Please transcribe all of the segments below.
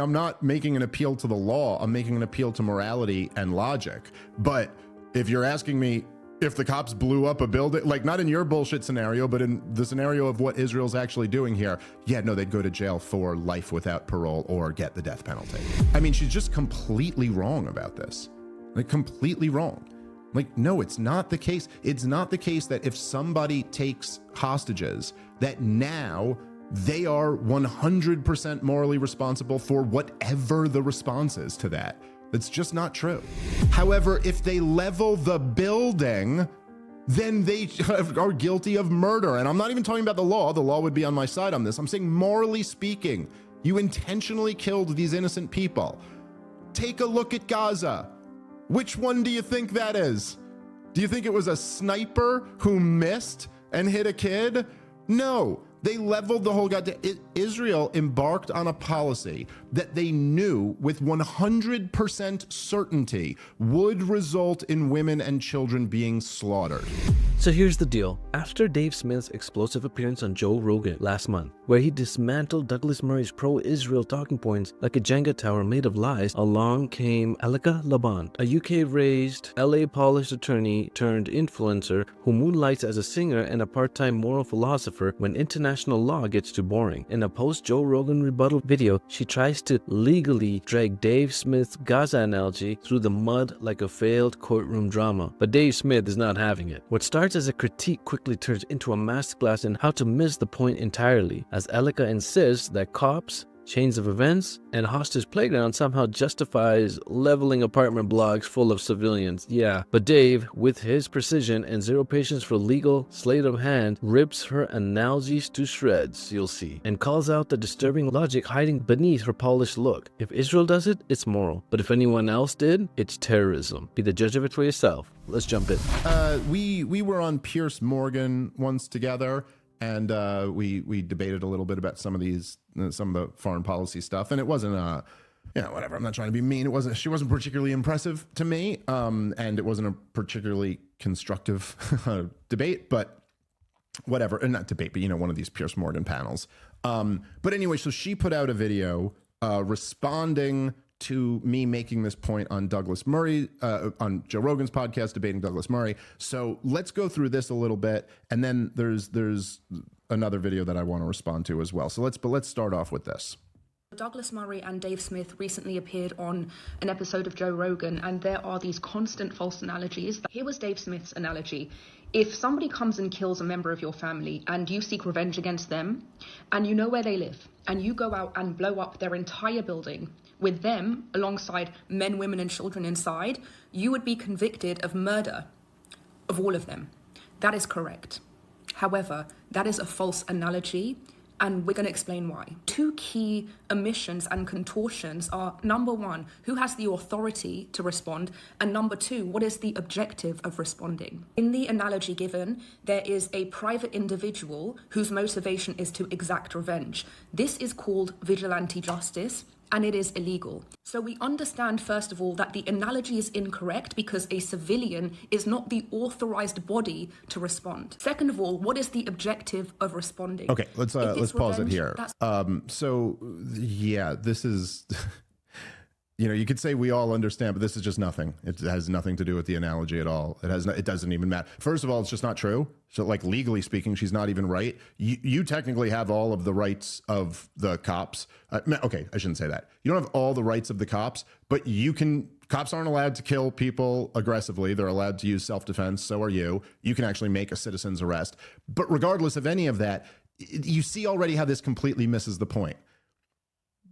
I'm not making an appeal to the law. I'm making an appeal to morality and logic. But if you're asking me if the cops blew up a building, like not in your bullshit scenario, but in the scenario of what Israel's actually doing here, yeah, no, they'd go to jail for life without parole or get the death penalty. I mean, she's just completely wrong about this. Like completely wrong. Like, no, it's not the case. It's not the case that if somebody takes hostages, that now they are 100% morally responsible for whatever the response is to that. That's just not true. However, if they level the building, then they are guilty of murder. And I'm not even talking about the law. The law would be on my side on this. I'm saying morally speaking, you intentionally killed these innocent people. Take a look at Gaza. Which one do you think that is? Do you think it was a sniper who missed and hit a kid? No. They leveled the whole goddamn. Israel embarked on a policy that they knew with 100% certainty would result in women and children being slaughtered. So here's the deal. After Dave Smith's explosive appearance on Joe Rogan last month, where he dismantled Douglas Murray's pro-Israel talking points like a Jenga tower made of lies, along came Elica Le Bon, a UK-raised, LA-polished attorney turned influencer who moonlights as a singer and a part-time moral philosopher when international law gets too boring. In a post-Joe Rogan rebuttal video, she tries to legally drag Dave Smith's Gaza analogy through the mud like a failed courtroom drama. But Dave Smith is not having it. What starts as a critique quickly turns into a masterclass in how to miss the point entirely, as Elica insists that cops, chains of events, and hostage playground somehow justifies leveling apartment blocks full of civilians. Yeah, but Dave, with his precision and zero patience for legal sleight of hand, rips her analogies to shreds, you'll see, and calls out the disturbing logic hiding beneath her polished look. If Israel does it, it's moral, but if anyone else did, it's terrorism. Be the judge of it for yourself. Let's jump in. We were on Piers Morgan once together, and we debated a little bit about some of these, some of the foreign policy stuff, and it wasn't whatever. I'm not trying to be mean. She wasn't particularly impressive to me, and it wasn't a particularly constructive debate, but whatever. And not debate, but one of these Piers Morgan panels. But anyway, so she put out a video responding to me making this point on Douglas Murray, on Joe Rogan's podcast, debating Douglas Murray. So let's go through this a little bit, and then there's another video that I want to respond to as well. So let's start off with this. Douglas Murray and Dave Smith recently appeared on an episode of Joe Rogan, and there are these constant false analogies. Here was Dave Smith's analogy. If somebody comes and kills a member of your family and you seek revenge against them, and you know where they live, and you go out and blow up their entire building with them alongside men, women, and children inside, you would be convicted of murder of all of them. That is correct. However, that is a false analogy, and we're going to explain why. Two key omissions and contortions are, number one, who has the authority to respond, and number two, what is the objective of responding? In the analogy given, there is a private individual whose motivation is to exact revenge. This is called vigilante justice, and it is illegal. So we understand, first of all, that the analogy is incorrect because a civilian is not the authorized body to respond. Second of all, what is the objective of responding? Okay, let's pause it here. So yeah, this is, you could say we all understand, but this is just nothing. It has nothing to do with the analogy at all. It doesn't even matter. First of all, it's just not true. So like legally speaking, she's not even right. You technically have all of the rights of the cops. Okay, I shouldn't say that. You don't have all the rights of the cops, but cops aren't allowed to kill people aggressively. They're allowed to use self-defense. So are you. You can actually make a citizen's arrest. But regardless of any of that, you see already how this completely misses the point.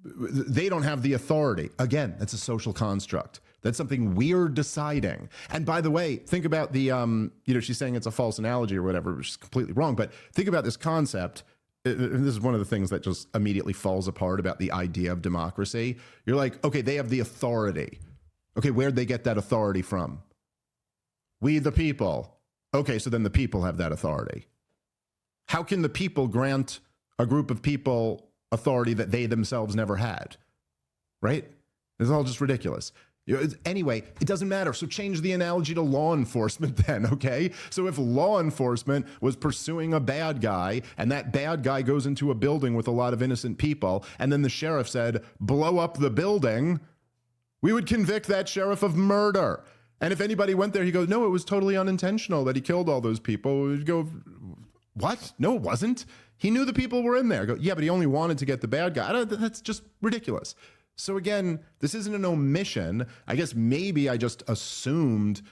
They don't have the authority. Again, that's a social construct. That's something we're deciding. And by the way, think about the, she's saying it's a false analogy or whatever, which is completely wrong. But think about this concept. And this is one of the things that just immediately falls apart about the idea of democracy. You're like, okay, they have the authority. Okay, where'd they get that authority from? We, the people. Okay, so then the people have that authority. How can the people grant a group of people authority that they themselves never had? Right? It's all just ridiculous. Anyway, it doesn't matter. So change the analogy to law enforcement then, okay? So if law enforcement was pursuing a bad guy and that bad guy goes into a building with a lot of innocent people and then the sheriff said, blow up the building, we would convict that sheriff of murder. And if anybody went there, he goes, no, it was totally unintentional that he killed all those people. We'd go, what? No, it wasn't. He knew the people were in there. Go, yeah, but he only wanted to get the bad guy. That's just ridiculous. So again, this isn't an omission. I guess maybe I just assumed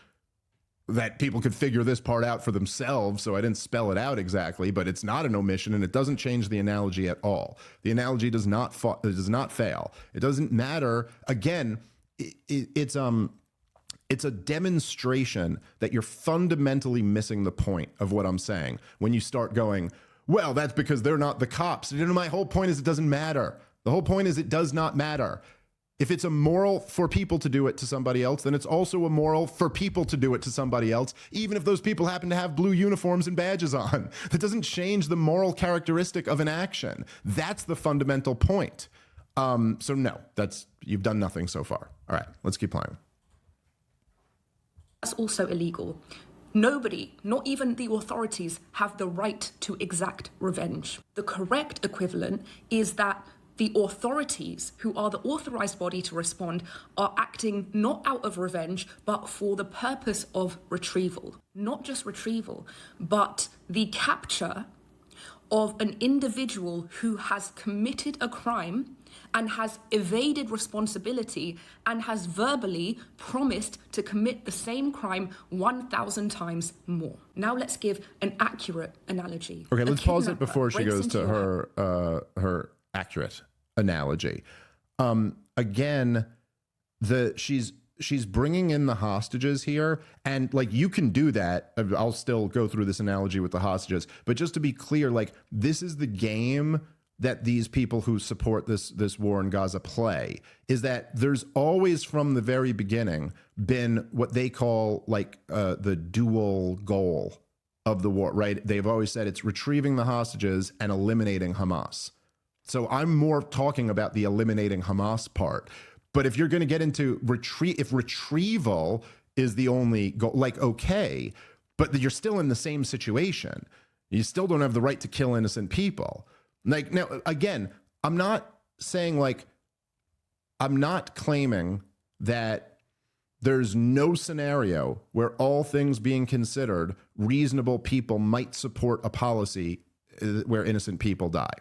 that people could figure this part out for themselves, so I didn't spell it out exactly, but it's not an omission and it doesn't change the analogy at all. The analogy does not fail. It doesn't matter. Again, it's a demonstration that you're fundamentally missing the point of what I'm saying when you start going, well, that's because they're not the cops. My whole point is it doesn't matter. The whole point is it does not matter. If it's immoral for people to do it to somebody else, then it's also immoral for people to do it to somebody else, even if those people happen to have blue uniforms and badges on. That doesn't change the moral characteristic of an action. That's the fundamental point. So no, you've done nothing so far. All right, let's keep playing. That's also illegal. Nobody, not even the authorities, have the right to exact revenge. The correct equivalent is that the authorities, who are the authorized body to respond, are acting not out of revenge, but for the purpose of retrieval. Not just retrieval, but the capture of an individual who has committed a crime and has evaded responsibility and has verbally promised to commit the same crime 1,000 times more. Now let's give an accurate analogy. Okay, let's pause it before she goes to her accurate analogy. Again, she's bringing in the hostages here, and like you can do that. I'll still go through this analogy with the hostages, but just to be clear, like this is the game that these people who support this war in Gaza play, is that there's always from the very beginning been what they call like the dual goal of the war, right? They've always said it's retrieving the hostages and eliminating Hamas. So I'm more talking about the eliminating Hamas part. But if you're going to get into if retrieval is the only goal, like, okay, but you're still in the same situation. You still don't have the right to kill innocent people. Like, now, again, I'm not claiming that there's no scenario where, all things being considered, reasonable people might support a policy where innocent people die.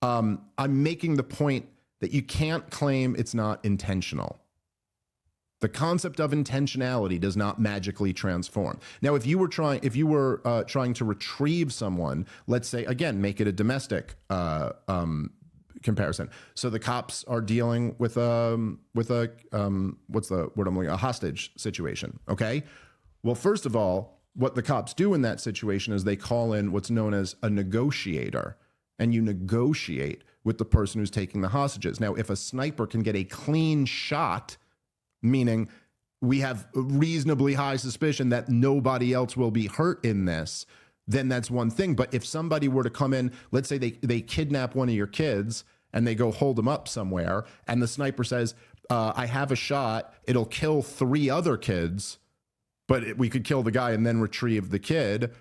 I'm making the point that you can't claim it's not intentional. The concept of intentionality does not magically transform. Now, if you were trying to retrieve someone, let's say, again, make it a domestic comparison. So the cops are dealing with what's the word I'm looking at? A hostage situation. Okay. Well, first of all, what the cops do in that situation is they call in what's known as a negotiator, and you negotiate with the person who's taking the hostages. Now, if a sniper can get a clean shot, meaning we have reasonably high suspicion that nobody else will be hurt in this, then that's one thing. But if somebody were to come in, let's say they kidnap one of your kids and they go hold them up somewhere, and the sniper says, I have a shot, it'll kill 3 other kids, but we could kill the guy and then retrieve the kid,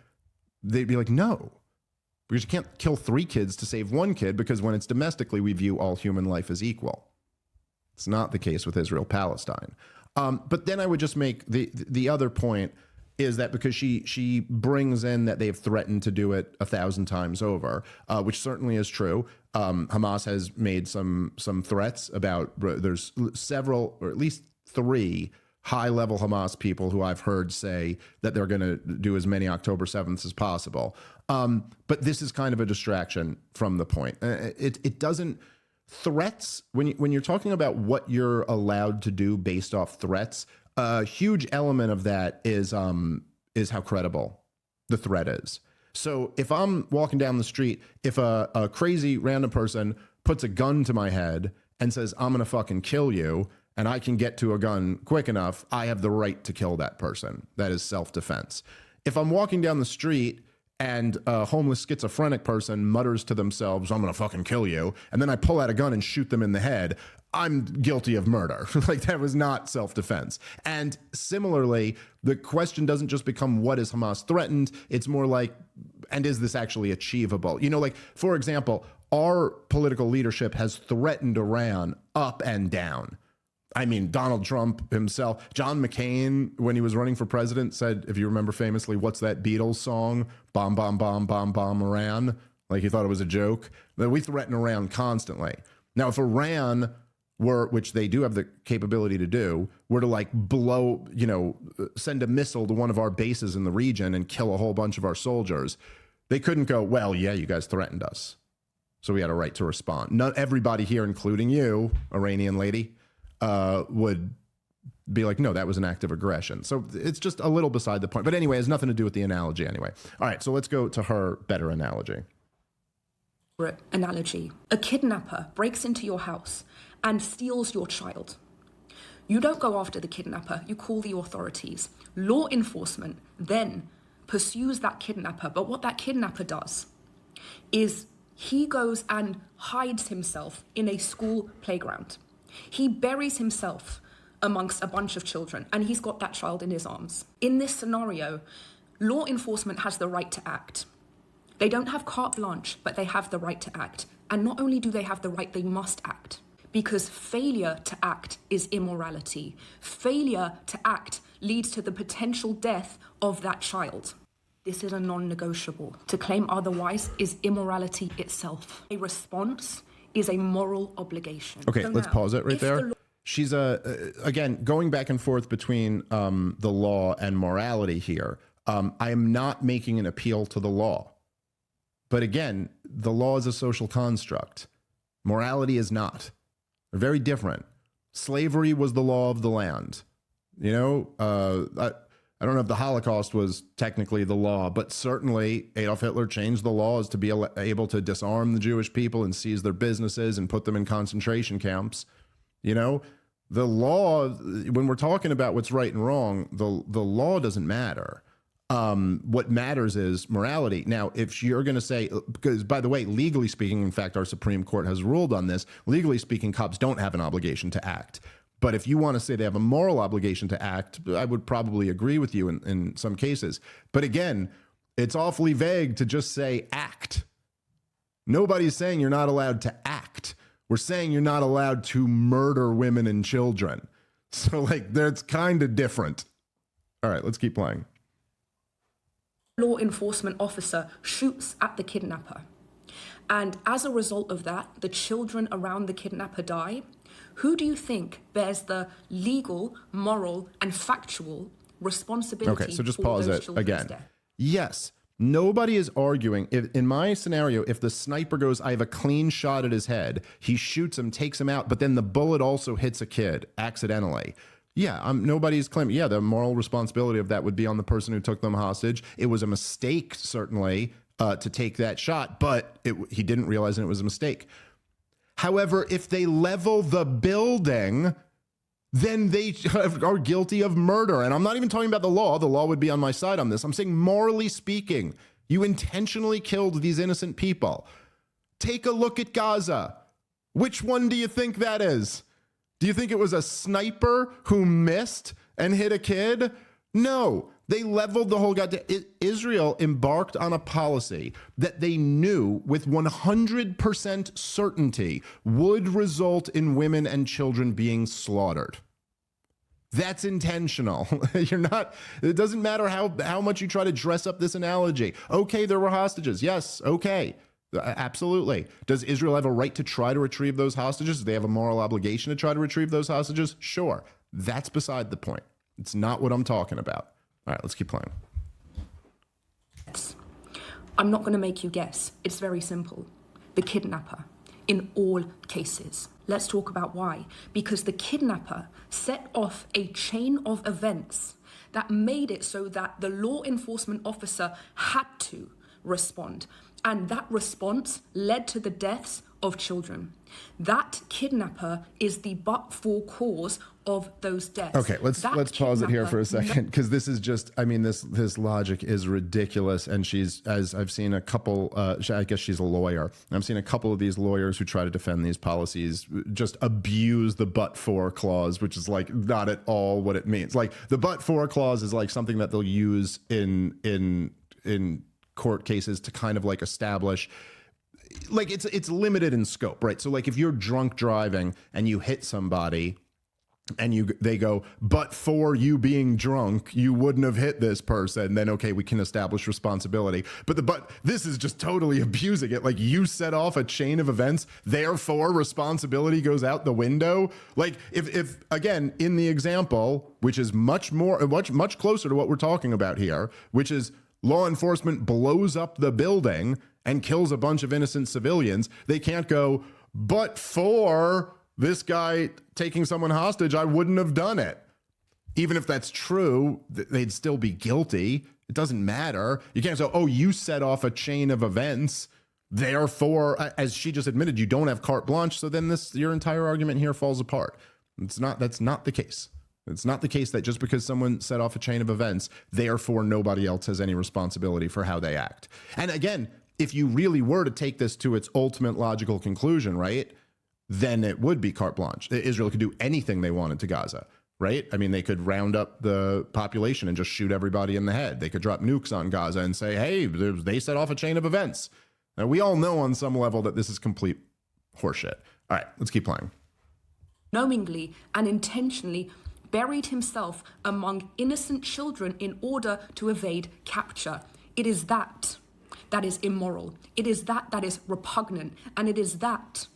they'd be like, no. Because you can't kill 3 kids to save 1 kid, because when it's domestically, we view all human life as equal. It's not the case with Israel-Palestine. But then I would just make the other point is that because she brings in that they've threatened to do it 1,000 times over, which certainly is true. Hamas has made some threats about, there's several, or at least 3 high-level Hamas people who I've heard say that they're going to do as many October 7th as possible. But this is kind of a distraction from the point. It doesn't... Threats, when you're talking about what you're allowed to do based off threats, a huge element of that is how credible the threat is. So if I'm walking down the street, if a crazy random person puts a gun to my head and says, I'm going to fucking kill you, and I can get to a gun quick enough, I have the right to kill that person. That is self-defense. If I'm walking down the street and a homeless schizophrenic person mutters to themselves, I'm going to fucking kill you, and then I pull out a gun and shoot them in the head, I'm guilty of murder. Like, that was not self-defense. And similarly, the question doesn't just become what is Hamas threatened? It's more like, and is this actually achievable? You know, like, for example, our political leadership has threatened Iran up and down. I mean, Donald Trump himself, John McCain, when he was running for president, said, if you remember famously, what's that Beatles song? Bomb, bomb, bomb, bomb, bomb Iran. Like, he thought it was a joke. But we threaten Iran constantly. Now, if Iran were, which they do have the capability to do, were to like blow, you know, send a missile to one of our bases in the region and kill a whole bunch of our soldiers, they couldn't go, well, yeah, you guys threatened us, so we had a right to respond. Not everybody here, including you, Iranian lady, would be like, no, that was an act of aggression. So it's just a little beside the point. But anyway, it has nothing to do with the analogy anyway. All right, so let's go to her better analogy. Analogy. A kidnapper breaks into your house and steals your child. You don't go after the kidnapper, you call the authorities. Law enforcement then pursues that kidnapper, but what that kidnapper does is he goes and hides himself in a school playground. He buries himself amongst a bunch of children, and he's got that child in his arms. In this scenario, law enforcement has the right to act. They don't have carte blanche, but they have the right to act. And not only do they have the right, they must act. Because failure to act is immorality. Failure to act leads to the potential death of that child. This is a non-negotiable. To claim otherwise is immorality itself. A response is a moral obligation. Okay, so let's pause it right there. She's, again, going back and forth between the law and morality here. I am not making an appeal to the law. But again, the law is a social construct. Morality is not. They're very different. Slavery was the law of the land. You know, I don't know if the Holocaust was technically the law, but certainly Adolf Hitler changed the laws to be able to disarm the Jewish people and seize their businesses and put them in concentration camps. You know, the law, when we're talking about what's right and wrong, the law doesn't matter. What matters is morality. Now, if you're going to say, because by the way, legally speaking, in fact, our Supreme Court has ruled on this, legally speaking, cops don't have an obligation to act. But if you want to say they have a moral obligation to act, I would probably agree with you in some cases. But again, it's awfully vague to just say act. Nobody's saying you're not allowed to act. We're saying you're not allowed to murder women and children. So like, that's kind of different. All right, let's keep playing. Law enforcement officer shoots at the kidnapper. And as a result of that, the children around the kidnapper die. Who do you think bears the legal, moral, and factual responsibility? Okay, so just for pause those it children's again. death? Yes, nobody is arguing. In my scenario, if the sniper goes, I have a clean shot at his head, he shoots him, takes him out, but then the bullet also hits a kid accidentally. Yeah, nobody's claiming, yeah, the moral responsibility of that would be on the person who took them hostage. It was a mistake, certainly, to take that shot, but he didn't realize it was a mistake. However, if they level the building, then they are guilty of murder. And I'm not even talking about the law. The law would be on my side on this. I'm saying, morally speaking, you intentionally killed these innocent people. Take a look at Gaza. Which one do you think that is? Do you think it was a sniper who missed and hit a kid? No, they leveled the whole goddamn. Israel embarked on a policy that they knew with 100% certainty would result in women and children being slaughtered. That's intentional. You're not, it doesn't matter how much you try to dress up this analogy. Okay, there were hostages. Yes, okay. Absolutely. Does Israel have a right to try to retrieve those hostages? Do they have a moral obligation to try to retrieve those hostages? Sure. That's beside the point. It's not what I'm talking about. All right, let's keep playing. I'm not going to make you guess. It's very simple. The kidnapper, in all cases. Let's talk about why. Because the kidnapper set off a chain of events that made it so that the law enforcement officer had to respond. And that response led to the deaths of children. That kidnapper is the but-for cause of those deaths. Okay, let's pause it here for a second, because this is just, I mean, this logic is ridiculous. And she's, as I've seen a couple, I guess she's a lawyer. I've seen a couple of these lawyers who try to defend these policies just abuse the but-for clause, which is like not at all what it means. Like the but-for clause is like something that they'll use in court cases to kind of like establish, like it's limited in scope, right? So like if you're drunk driving and you hit somebody and they go, but for you being drunk, you wouldn't have hit this person, then okay, we can establish responsibility. But this is just totally abusing it. Like you set off a chain of events, therefore responsibility goes out the window. Like if again, in the example, which is much closer to what we're talking about here, which is law enforcement blows up the building and kills a bunch of innocent civilians, they can't go, but for this guy taking someone hostage, I wouldn't have done it. Even if that's true, they'd still be guilty. It doesn't matter. You can't say, oh, you set off a chain of events, therefore, as she just admitted, you don't have carte blanche, so then your entire argument here falls apart. That's not the case. It's not the case that just because someone set off a chain of events, therefore nobody else has any responsibility for how they act. And again, if you really were to take this to its ultimate logical conclusion, right, then it would be carte blanche. Israel could do anything they wanted to Gaza, right? I mean, they could round up the population and just shoot everybody in the head. They could drop nukes on Gaza and say, hey, they set off a chain of events. Now, we all know on some level that this is complete horseshit. All right, let's keep playing. Knowingly and intentionally buried himself among innocent children in order to evade capture. It is that is immoral. It is that is repugnant. And it is that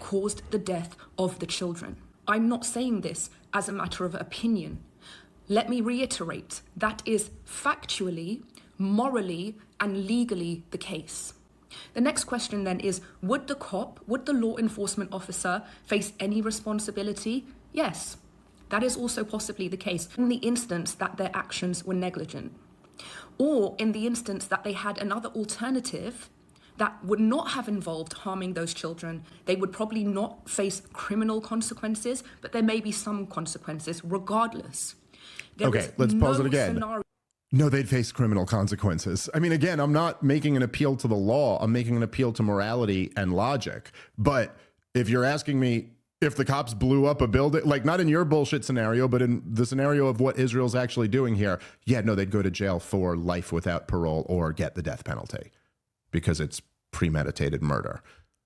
caused the death of the children. I'm not saying this as a matter of opinion. Let me reiterate, that is factually, morally, and legally the case. The next question then is, would the law enforcement officer face any responsibility? Yes, that is also possibly the case in the instance that their actions were negligent. Or in the instance that they had another alternative that would not have involved harming those children. They would probably not face criminal consequences, but there may be some consequences regardless. Okay, let's pause it again. No, they'd face criminal consequences. I mean, again, I'm not making an appeal to the law. I'm making an appeal to morality and logic. But if you're asking me if the cops blew up a building, like not in your bullshit scenario, but in the scenario of what Israel's actually doing here, yeah, no, they'd go to jail for life without parole or get the death penalty because it's premeditated murder.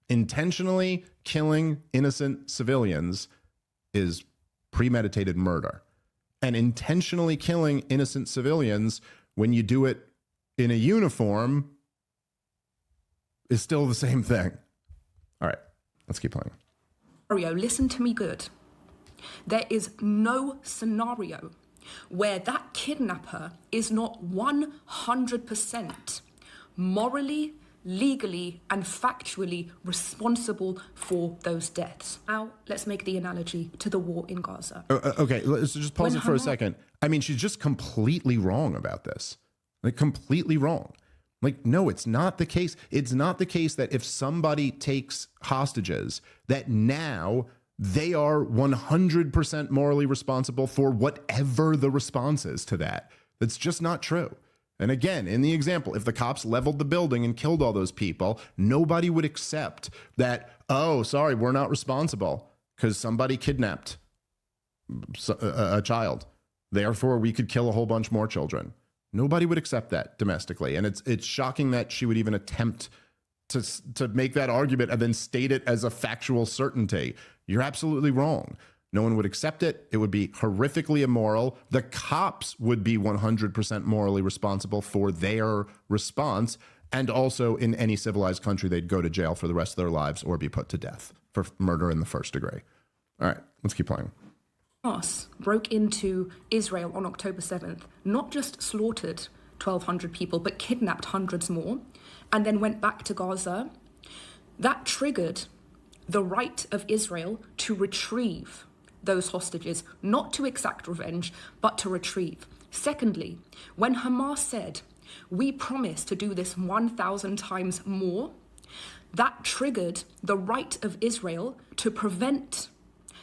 Intentionally killing innocent civilians is premeditated murder. And intentionally killing innocent civilians when you do it in a uniform is still the same thing. All right, let's keep playing. Listen to me good. There is no scenario where that kidnapper is not 100% morally, legally, and factually responsible for those deaths. Now, let's make the analogy to the war in Gaza. Okay, let's just pause it for a second. I mean, she's just completely wrong about this. Like, completely wrong. Like, no, it's not the case. It's not the case that if somebody takes hostages, that now they are 100% morally responsible for whatever the response is to that. That's just not true. And again, in the example, if the cops leveled the building and killed all those people, nobody would accept that, oh, sorry, we're not responsible because somebody kidnapped a child. Therefore, we could kill a whole bunch more children. Nobody would accept that domestically. And it's shocking that she would even attempt to make that argument and then state it as a factual certainty. You're absolutely wrong. No one would accept it. It would be horrifically immoral. The cops would be 100% morally responsible for their response. And also in any civilized country, they'd go to jail for the rest of their lives or be put to death for murder in the first degree. All right, let's keep playing. Hamas broke into Israel on October 7th, not just slaughtered 1,200 people, but kidnapped hundreds more, and then went back to Gaza. That triggered the right of Israel to retrieve those hostages, not to exact revenge, but to retrieve. Secondly, when Hamas said, we promise to do this 1,000 times more, that triggered the right of Israel to prevent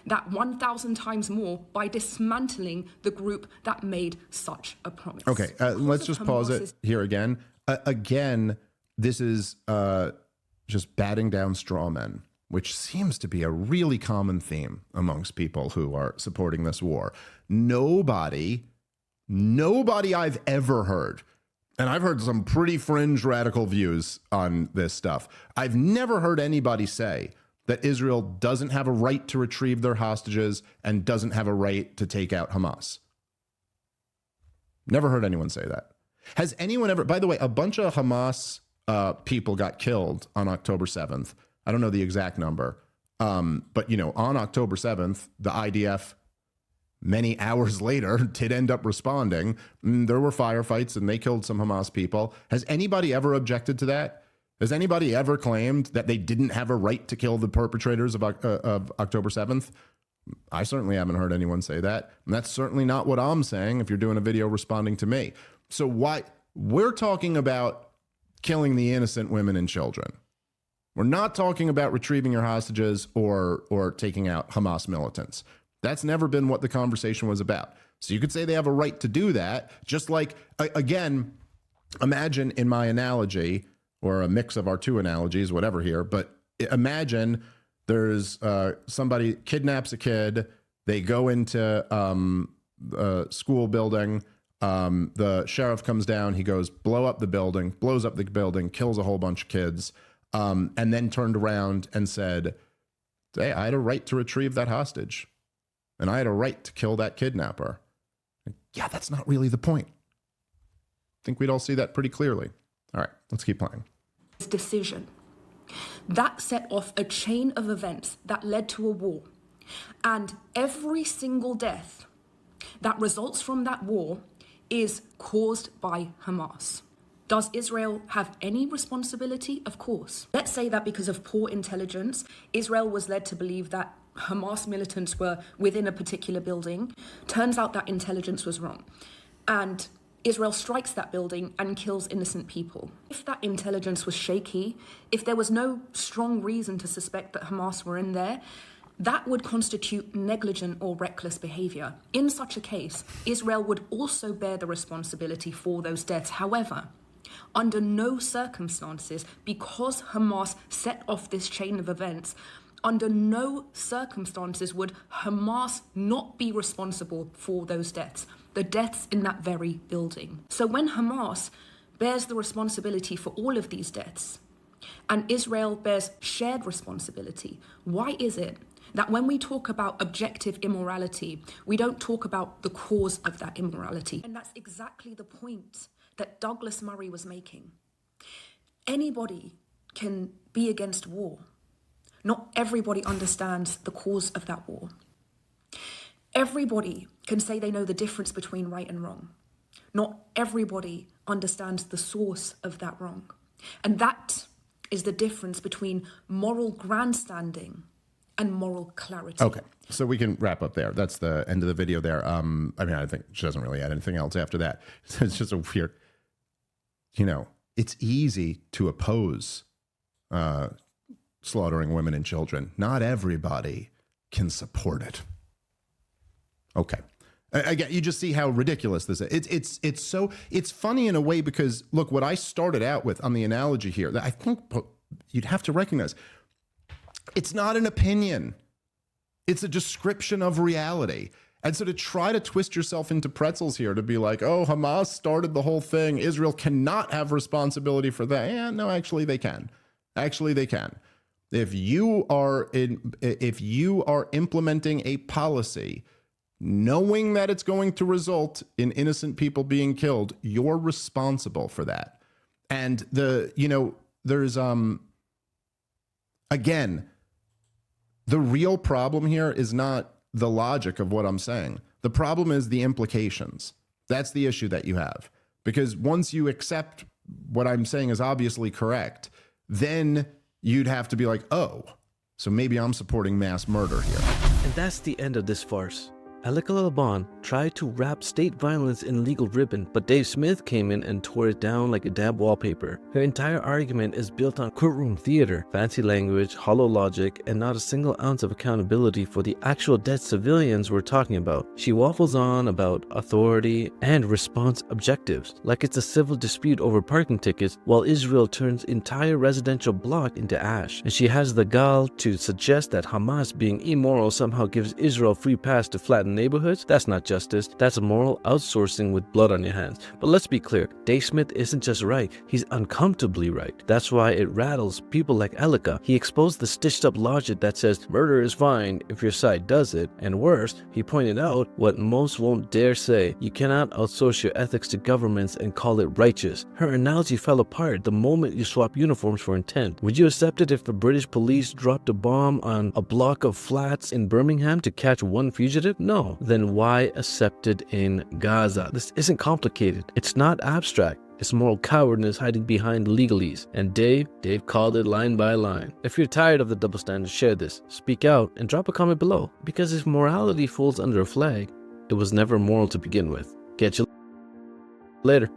that 1,000 times more by dismantling the group that made such a promise. Okay, let's just pause it here again. Again, this is just batting down straw men, which seems to be a really common theme amongst people who are supporting this war. Nobody I've ever heard, and I've heard some pretty fringe radical views on this stuff, I've never heard anybody say that Israel doesn't have a right to retrieve their hostages and doesn't have a right to take out Hamas. Never heard anyone say that. Has anyone ever, by the way, a bunch of Hamas people got killed on October 7th. I don't know the exact number. But, you know, on October 7th, the IDF, many hours later, did end up responding. There were firefights and they killed some Hamas people. Has anybody ever objected to that? Has anybody ever claimed that they didn't have a right to kill the perpetrators of October 7th? I certainly haven't heard anyone say that. And that's certainly not what I'm saying if you're doing a video responding to me. So why we're talking about killing the innocent women and children. We're not talking about retrieving your hostages or taking out Hamas militants. That's never been what the conversation was about. So you could say they have a right to do that. Just like, again, imagine in my analogy, or a mix of our two analogies, whatever here, but imagine there's somebody kidnaps a kid, they go into a school building, the sheriff comes down, he goes, blow up the building, blows up the building, kills a whole bunch of kids, and then turned around and said, hey, I had a right to retrieve that hostage, and I had a right to kill that kidnapper. Yeah, that's not really the point. I think we'd all see that pretty clearly. All right, let's keep playing. Decision. That set off a chain of events that led to a war. And every single death that results from that war is caused by Hamas. Does Israel have any responsibility? Of course. Let's say that because of poor intelligence, Israel was led to believe that Hamas militants were within a particular building. Turns out that intelligence was wrong. And Israel strikes that building and kills innocent people. If that intelligence was shaky, if there was no strong reason to suspect that Hamas were in there, that would constitute negligent or reckless behavior. In such a case, Israel would also bear the responsibility for those deaths. However, under no circumstances, because Hamas set off this chain of events, under no circumstances would Hamas not be responsible for those deaths, the deaths in that very building. So when Hamas bears the responsibility for all of these deaths, and Israel bears shared responsibility, why is it that when we talk about objective immorality, we don't talk about the cause of that immorality? And that's exactly the point that Douglas Murray was making. Anybody can be against war. Not everybody understands the cause of that war. Everybody can say they know the difference between right and wrong. Not everybody understands the source of that wrong. And that is the difference between moral grandstanding and moral clarity. Okay, so we can wrap up there. That's the end of the video there. I mean, I think she doesn't really add anything else after that. It's just a weird, you know, it's easy to oppose slaughtering women and children. Not everybody can support it. Okay. Again, you just see how ridiculous this is. It's funny in a way because, look, what I started out with on the analogy here, that I think you'd have to recognize, it's not an opinion. It's a description of reality. And so to try to twist yourself into pretzels here to be like, oh, Hamas started the whole thing, Israel cannot have responsibility for that. Yeah, no, actually they can. Actually they can. If you are implementing a policy knowing that it's going to result in innocent people being killed, you're responsible for that. And there's again, the real problem here is not the logic of what I'm saying. The problem is the implications. That's the issue that you have. Because once you accept what I'm saying is obviously correct, then you'd have to be like, oh, so maybe I'm supporting mass murder here. And that's the end of this farce. Elica Le Bon tried to wrap state violence in legal ribbon, but Dave Smith came in and tore it down like a damp wallpaper. Her entire argument is built on courtroom theater, fancy language, hollow logic, and not a single ounce of accountability for the actual dead civilians we're talking about. She waffles on about authority and response objectives, like it's a civil dispute over parking tickets, while Israel turns entire residential block into ash. And she has the gall to suggest that Hamas being immoral somehow gives Israel free pass to flatten neighborhoods. That's not justice, that's moral outsourcing with blood on your hands. But let's be clear, Dave Smith isn't just right, he's uncomfortably right. That's why it rattles people like Elica. He exposed the stitched up logic that says murder is fine if your side does it, and worse, he pointed out what most won't dare say: you cannot outsource your ethics to governments and call it righteous. Her analogy fell apart the moment you swap uniforms for intent. Would you accept it if the British police dropped a bomb on a block of flats in Birmingham to catch one fugitive? No. Then why accept it in Gaza? This isn't complicated. It's not abstract. It's moral cowardness hiding behind legalese. And Dave called it line by line. If you're tired of the double standard, share this, speak out, and drop a comment below. Because if morality falls under a flag, it was never moral to begin with. Catch you later.